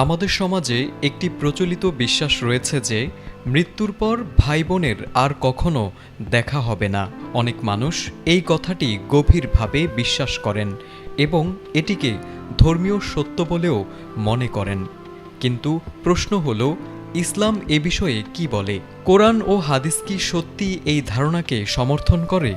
আমাদের সমাজে একটি প্রচলিত বিশ্বাস রয়েছে যে মৃত্যুর পর ভাই বোনের আর কখনো দেখা হবে না। অনেক মানুষ এই কথাটি গভীরভাবে বিশ্বাস করেন এবং এটিকে ধর্মীয় সত্য বলেও মনে করেন। কিন্তু প্রশ্ন হলো, ইসলাম এ বিষয়ে কি বলে? কোরআন ও হাদিস কি সত্যি এই ধারণাকে সমর্থন করে?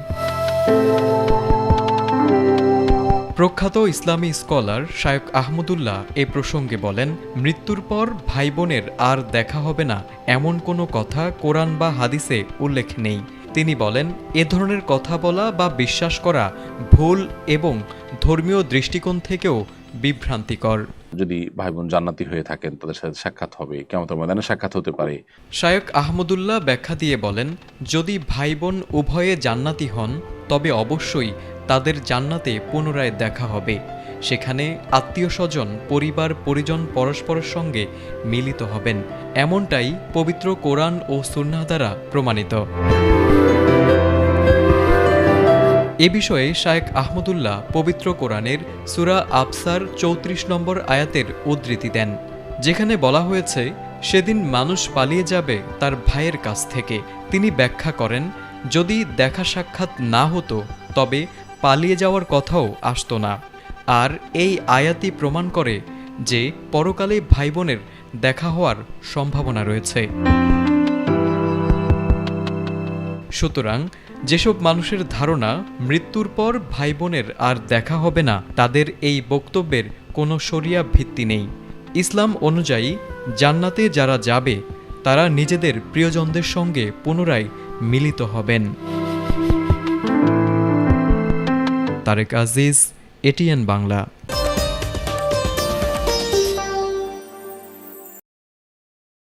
প্রখ্যাত ইসলামী স্কলার শায়খ আহমদুল্লাহ এ প্রসঙ্গে বলেন, মৃত্যুর পর ভাই বোনের আর দেখা হবে না এমন কোনো কথা কোরআন বা হাদিসে উল্লেখ নেই। তিনি বলেন, এ ধরনের কথা বলা বা বিশ্বাস করা ভুল এবং ধর্মীয় দৃষ্টিকোণ থেকেও বিভ্রান্তিকর। যদি ভাই বোন জান্নাতি হয়ে থাকেন তাদের সাথে সাক্ষাৎ হবে, কিয়ামতের ময়দানে সাক্ষাৎ হতে পারে। শায়খ আহমদুল্লাহ ব্যাখ্যা দিয়ে বলেন, যদি ভাই বোন উভয়ে জান্নাতি হন তবে অবশ্যই তাদের জান্নাতে পুনরায় দেখা হবে। সেখানে আত্মীয় স্বজন, পরিবার পরিজন পরস্পরের সঙ্গে মিলিত হবেন। এমনটাই পবিত্র কোরআন ও সুন্নাহ দ্বারা প্রমাণিত। এ বিষয়ে শায়খ আহমদুল্লাহ পবিত্র কোরআনের সূরা আবসার ৩৪ নম্বর আয়াতের উদ্ধৃতি দেন, যেখানে বলা হয়েছে, সেদিন মানুষ পালিয়ে যাবে তার ভাইয়ের কাছ থেকে। তিনি ব্যাখ্যা করেন, যদি দেখা সাক্ষাৎ না হতো তবে পালিয়ে যাওয়ার কথাও আসতো না। আর এই আয়াতই প্রমাণ করে যে পরকালে ভাই বোনের দেখা হওয়ার সম্ভাবনা রয়েছে। সুতরাং যেসব মানুষের ধারণা মৃত্যুর পর ভাই বোনের আর দেখা হবে না, তাদের এই বক্তব্যের কোনো শরিয়া ভিত্তি নেই। ইসলাম অনুযায়ী জান্নাতে যারা যাবে তারা নিজেদের প্রিয়জনদের সঙ্গে পুনরায় মিলিত হবেন। তারেক আজিজ, এটিএন বাংলা।